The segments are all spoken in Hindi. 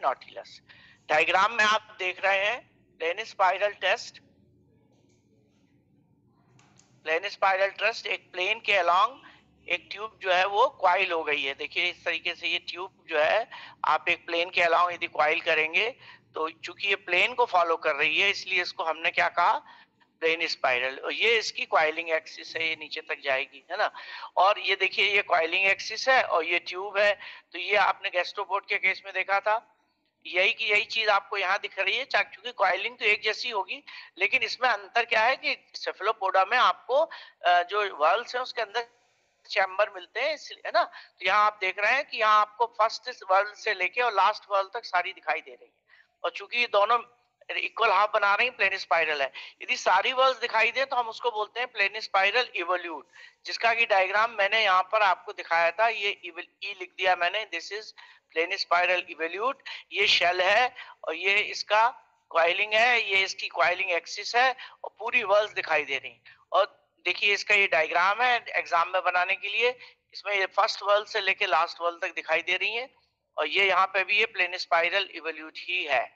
नॉटिलस। डायग्राम में आप देख रहे हैं plane spiral test, plane spiral test, एक प्लेन के अलोंग एक ट्यूब जो है वो क्वाइल हो गई है। देखिए इस तरीके से ये ट्यूब जो है आप एक प्लेन के अलोंग यदि क्वाइल करेंगे तो चूंकि ये प्लेन को फॉलो कर रही है इसलिए इसको हमने क्या कहा, प्लेन स्पाइरल। और ये इसकी क्वाइलिंग एक्सिस है, ये नीचे तक जाएगी, है ना। और ये देखिए ये क्वाइलिंग एक्सिस है और ये ट्यूब है। तो ये आपने गैस्ट्रोपोड के केस में देखा था, यही की यही चीज आपको यहाँ दिख रही है। क्योंकि क्वाइलिंग तो एक जैसी होगी लेकिन इसमें अंतर क्या है कि सेफेलोपोडा में आपको जो वर्ल्स है उसके अंदर चैम्बर मिलते हैं, है ना। तो यहाँ आप देख रहे हैं कि यहाँ आपको फर्स्ट वर्ल्ड से लेके और लास्ट वर्ल्ड तक सारी दिखाई दे रही है। और चूंकि ये दोनों इक्वल हाफ बना रही हैं, प्लेन स्पाइरल है। यदि सारी वर्ल्ड दिखाई दे तो हम उसको बोलते हैं प्लेन स्पाइरल इवोल्यूट, जिसका की डायग्राम मैंने यहाँ पर आपको दिखाया था। ये ई लिख दिया मैंने, this is plane spiral evolute. ये शेल है और ये इसका क्वाइलिंग है, ये इसकी क्वाइलिंग एक्सिस है और पूरी वर्ल्ड दिखाई दे रही है। और देखिए इसका ये डायग्राम है एग्जाम में बनाने के लिए, इसमें ये फर्स्ट वर्ल्ड से लेके लास्ट वर्ल्ड तक दिखाई दे रही है। और ये यहाँ पे भी ये प्लेन स्पाइरल इवोल्यूट ही है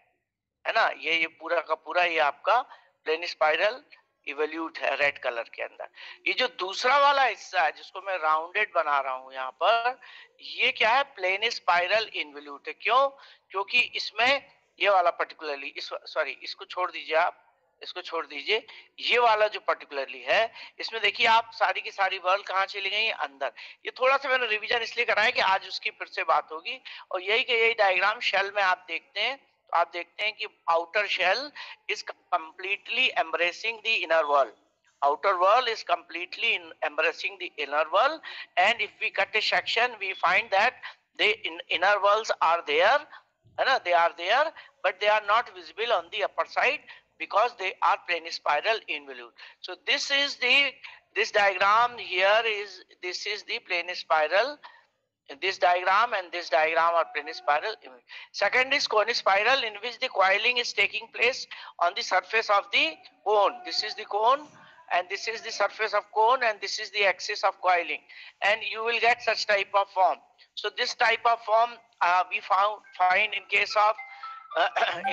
ना। ये पूरा का पूरा ये आपका प्लेन स्पाइरल इवोल्यूट है रेड कलर के अंदर। ये जो दूसरा वाला हिस्सा है जिसको मैं राउंडेड बना रहा हूं यहाँ पर, ये क्या है, प्लेन स्पाइरल इन्वोल्यूट है। क्यों? क्योंकि इसमें ये वाला पर्टिकुलरली सॉरी इसको छोड़ दीजिए, आप इसको छोड़ दीजिए, ये वाला जो पर्टिकुलरली है इसमें देखिए आप सारी की सारी वर्ल्ड कहाँ चली गई, अंदर। ये थोड़ा सा मैंने रिवीजन इसलिए कराया कि आज उसकी फिर से बात होगी। और यही डायग्राम शेल में आप देखते हैं, तो आप देखते हैं कि outer shell is completely embracing the inner world, outer world is completely embracing the inner world, and if we cut a section we find that the inner worlds are there, है ना, they are there but they are not visible on the upper side because they are plane spiral involute. So this diagram here is, this is the plane spiral, this diagram and this diagram are plane spiral. Second is cone spiral, in which the coiling is taking place on the surface of the cone. This is the cone and this is the surface of cone and this is the axis of coiling, and you will get such type of form. So this type of form we find in case of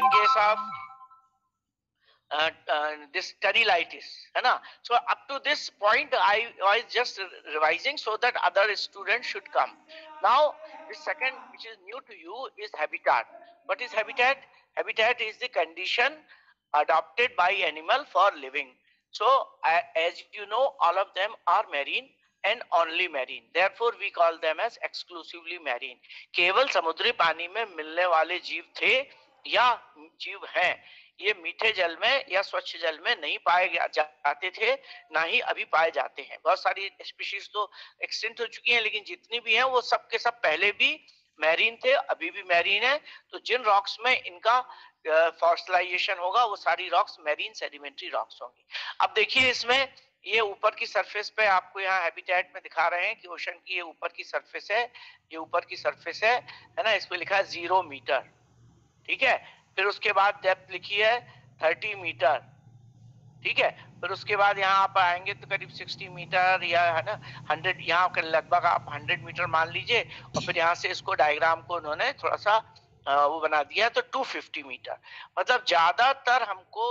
in case of this tonsillitis, है ना. So up to this point I was just revising so that other students should come. Now the second which is new to you is habitat. What is habitat? Habitat is the condition adopted by animal for living. So as you know, all of them are marine and only marine, therefore we call them as exclusively marine. केवल समुद्री पानी में मिलने वाले जीव थे या जीव हैं, ये मीठे जल में या स्वच्छ जल में नहीं पाए जाते थे, ना ही अभी पाए जाते हैं। बहुत सारी स्पीशीज तो एक्सटिंक्ट हो चुकी हैं, लेकिन जितनी भी हैं वो सब के सब पहले भी मैरीन थे, अभी भी मैरीन है। तो जिन रॉक्स में इनका फॉसिलाइजेशन होगा वो सारी रॉक्स मैरीन सेडिमेंट्री रॉक्स होंगी। अब देखिए इसमें ये ऊपर की सरफेस पे आपको यहाँ हैबिटेट में दिखा रहे हैं कि ओशन की ये ऊपर की सरफेस है, ये ऊपर की सरफेस है ना, इस पे लिखा है 0 मीटर, ठीक है। फिर उसके बाद डेप्थ लिखी है 30 मीटर, ठीक है। फिर उसके बाद यहाँ आप आएंगे तो करीब 60 मीटर या है ना 100, यहाँ लगभग आप 100 मीटर मान लीजिए। और फिर यहाँ से इसको डायग्राम को उन्होंने थोड़ा सा वो बना दिया तो 250 मीटर। मतलब ज्यादातर हमको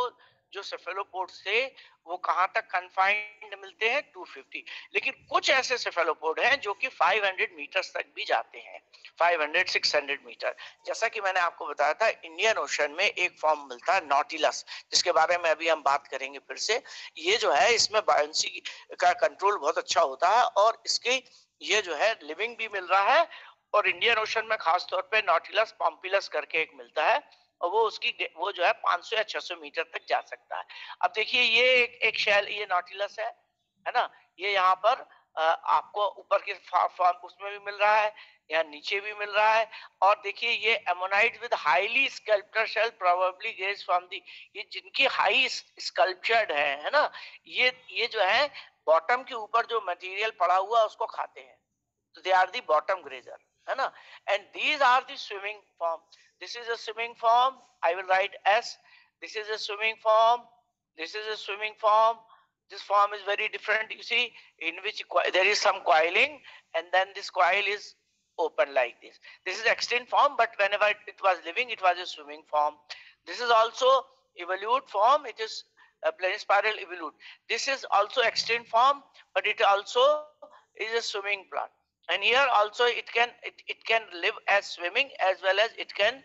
जो सेफेलोपोड से वो कहां तक कन्फाइंड मिलते हैं 250, लेकिन कुछ ऐसे सेफेलोपोड हैं जो कि 500 मीटर तक भी जाते हैं, 500-600 मीटर। जैसा कि मैंने आपको बताया था इंडियन ओशन में एक फॉर्म मिलता है नॉटिलस, जिसके बारे में अभी हम बात करेंगे फिर से। ये जो है इसमें बायोन्सी का कंट्रोल बहुत अच्छा होता है और इसके ये जो है लिविंग भी मिल रहा है। और इंडियन ओशन में खासतौर पे नॉटिलस पॉम्पिलस करके एक मिलता है और वो उसकी वो जो है 500 या 600 मीटर तक जा सकता है। अब देखिए ये एक शेल, ये नॉटिलस है ना, ये यहाँ पर आपको ऊपर के फॉर्म उसमें भी मिल रहा है, यहाँ नीचे भी मिल रहा है। और देखिए ये ammonite with highly sculptured shell probably gaze from the, ये जिनकी हाई स्कल्प्चर्ड है ना, ये जो है बॉटम के ऊपर जो मटेरियल पड़ा हुआ उसको खाते हैं, तो they are the bottom grazer, है ना। And these are the swimming form, this is a swimming form, I will write S, this is a swimming form, this is a swimming form, this form is very different, you see, in which there is some coiling and then this coil is open like this. This is extinct form, but whenever it was living, it was a swimming form. This is also evolute form. It is a planispiral evolute. This is also extinct form, but it also is a swimming plant. And here also it can live as swimming as well as it can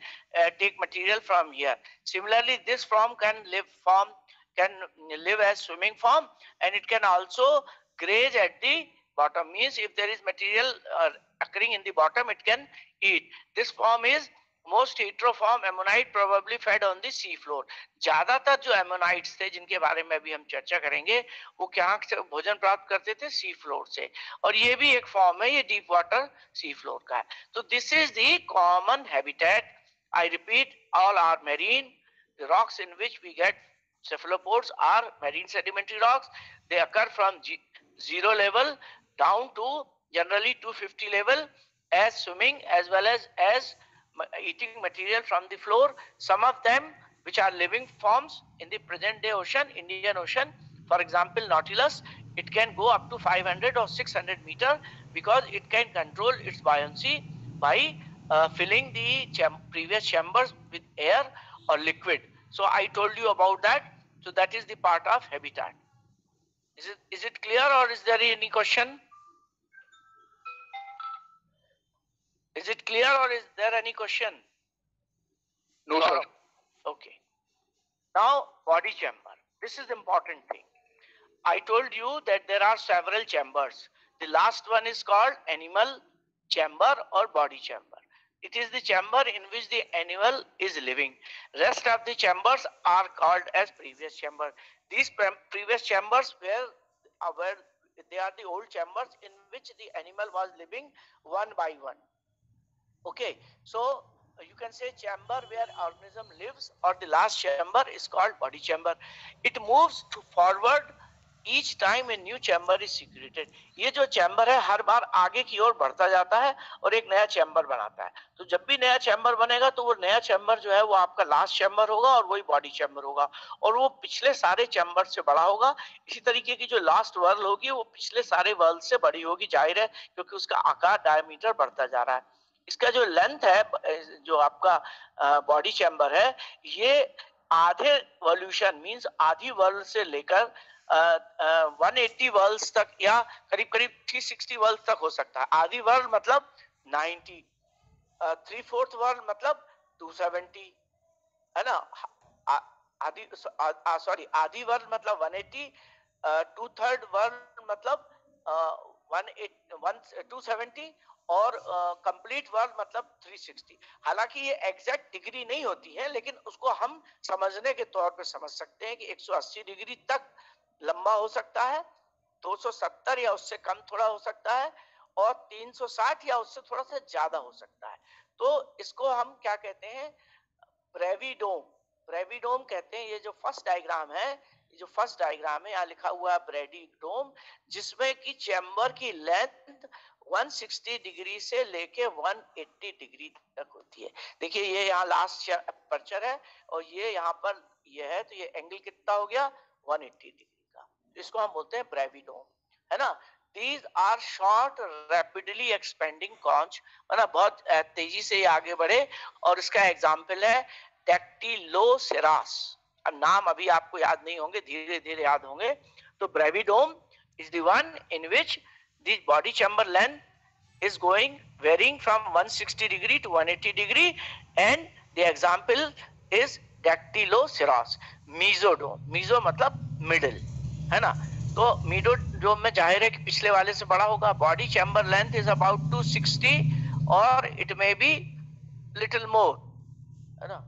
take material from here. Similarly, this form can live as swimming form, and it can also graze at the bottom. Means if there is material occurring in the bottom, it can eat. This form is most heteromorph ammonite probably fed on the sea floor. ज्यादातर जो एमोनाइट्स थे जिनके बारे में अभी हम चर्चा करेंगे, वो कहाँ से भोजन प्राप्त करते थे? सी फ्लोर से. और ये भी एक फॉर्म है, ये डीप वाटर सी फ्लोर का है. तो this is the common habitat. I repeat, all are marine. The rocks in which we get cephalopods are marine sedimentary rocks. They occur from zero level down to generally 250 level, as swimming as well as eating material from the floor. Some of them which are living forms in the present day ocean, Indian Ocean, for example Nautilus, it can go up to 500 or 600 meter because it can control its buoyancy by filling the previous chambers with air or liquid. So I told you about that. So that is the part of habitat. Is it clear, or is there any question? Is it clear, or is there any question? No, sir. Okay. Now, body chamber. This is the important thing. I told you that there are several chambers. The last one is called animal chamber or body chamber. It is the chamber in which the animal is living. Rest of the chambers are called as previous chamber. These previous chambers were they are the old chambers in which the animal was living one by one. Okay, so you can say chamber where organism lives, or the last chamber is called body chamber. It moves to forward each time a new chamber is secreted. ये जो चैम्बर है हर बार आगे की ओर बढ़ता जाता है और एक नया चैम्बर बनाता है. तो जब भी नया चैम्बर बनेगा तो वो नया चैम्बर जो है वो आपका लास्ट चैम्बर होगा और वही बॉडी चैम्बर होगा, और वो पिछले सारे चैम्बर से बड़ा होगा. इसी तरीके की जो लास्ट वर्ल होगी वो पिछले सारे वर्ल से बड़ी होगी, जाहिर है, क्योंकि उसका आकार डायमीटर बढ़ता जा रहा है. इसका जो लेंथ है, जो आपका बॉडी चैम्बर है, ये आधे वॉल्यूशन मींस आधी वर्ल्ड से लेकर 180 वर्ल्ड्स तक या करीब करीब 360 वर्ल्ड तक हो सकता है. आधी वर्ल्ड मतलब 90, 3/4 वर्ल्ड मतलब 270, है ना. आधी वर्ल्ड मतलब 180, 2/3 वर्ल्ड मतलब 270 और कंप्लीट वर्ल्ड मतलब 360. हालांकि ये एग्जैक्ट डिग्री नहीं होती है, लेकिन उसको हम समझने के तौर पे समझ सकते हैं कि 180 डिग्री तक लंबा हो सकता है, 270 या उससे कम थोड़ा हो सकता है, और 360 या उससे थोड़ा सा ज्यादा हो सकता है. तो इसको हम क्या कहते हैं? ब्रेविडोम. ब्रेविडोम कहते हैं. ये जो फर्स्ट डायग्राम है, यहाँ लिखा हुआ है ब्रेविडोम, जिसमें कि चैम्बर की लेंथ 160 डिग्री से लेके 180 डिग्री तक होती है. देखिए ये यहाँ लास्ट अपर्चर है और ये यहाँ पर ये है, तो ये एंगल कितना हो गया? 180 डिग्री का. इसको हम बोलते हैं ब्रेविडोम, है ना. These are short, rapidly expanding conch, मतलब बहुत तेजी से आगे बढ़े. और इसका एग्जाम्पल है डेक्टिलोसेरास. अब नाम अभी आपको याद नहीं होंगे, धीरे धीरे याद होंगे. तो ब्रेविडोम is the one in which the body chamber length is varying from 160 degree to 180 degree, and the example is Dactyloceras. Mesodome, meso मतलब middle, है ना. तो मीडोडोम में जाहिर है कि पिछले वाले से बड़ा होगा. Body chamber length is about 260 और it may be little more, है ना.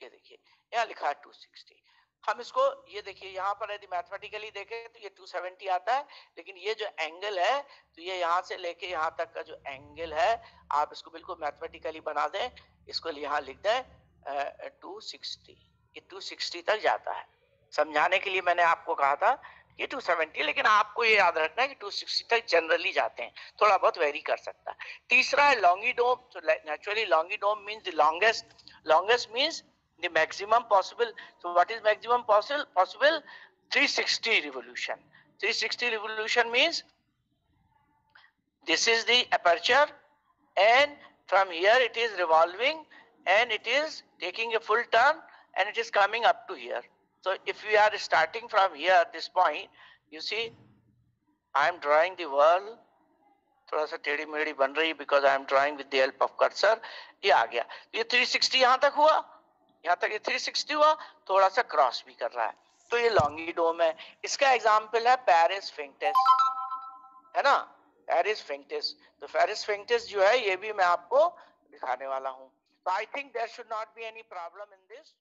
ये देखिए यहाँ लिखा है 260. हम इसको ये देखिए यहाँ पर यदि मैथमेटिकली देखें तो ये 270 आता है, लेकिन ये जो एंगल है, तो ये यहाँ से लेके यहाँ तक का जो एंगल है, आप इसको बिल्कुल मैथमेटिकली बना दें. इसको यहाँ लिख दें 260. ये 260 तक जाता है. समझाने के लिए मैंने आपको कहा था ये 270, लेकिन आपको ये याद रखना है कि 260 तक जनरली जाते हैं, थोड़ा बहुत वेरी कर सकता है. तीसरा है लॉन्गिडोम. तो naturally longidome means the longest means the maximum possible. So what is maximum possible? 360 revolution. 360 revolution means this is the aperture and from here it is revolving and it is taking a full turn and it is coming up to here. So if we are starting from here, this point, you see I am drawing the whirl, थोड़ा सा टेढ़ी मेढ़ी बन रही because I am drawing with the help of cursor. ये आ गया, ये 360 यहाँ तक हुआ, यहाँ तक ये 360 हुआ, थोड़ा सा क्रॉस भी कर रहा है, तो ये लॉन्गिडोम है. इसका एग्जाम्पल है पेरिस फिंकटेस, है ना, पेरिस फिंकटेस. तो पेरिस फिंकटेस जो है ये भी मैं आपको दिखाने वाला हूँ. तो I think there should not be any problem in this.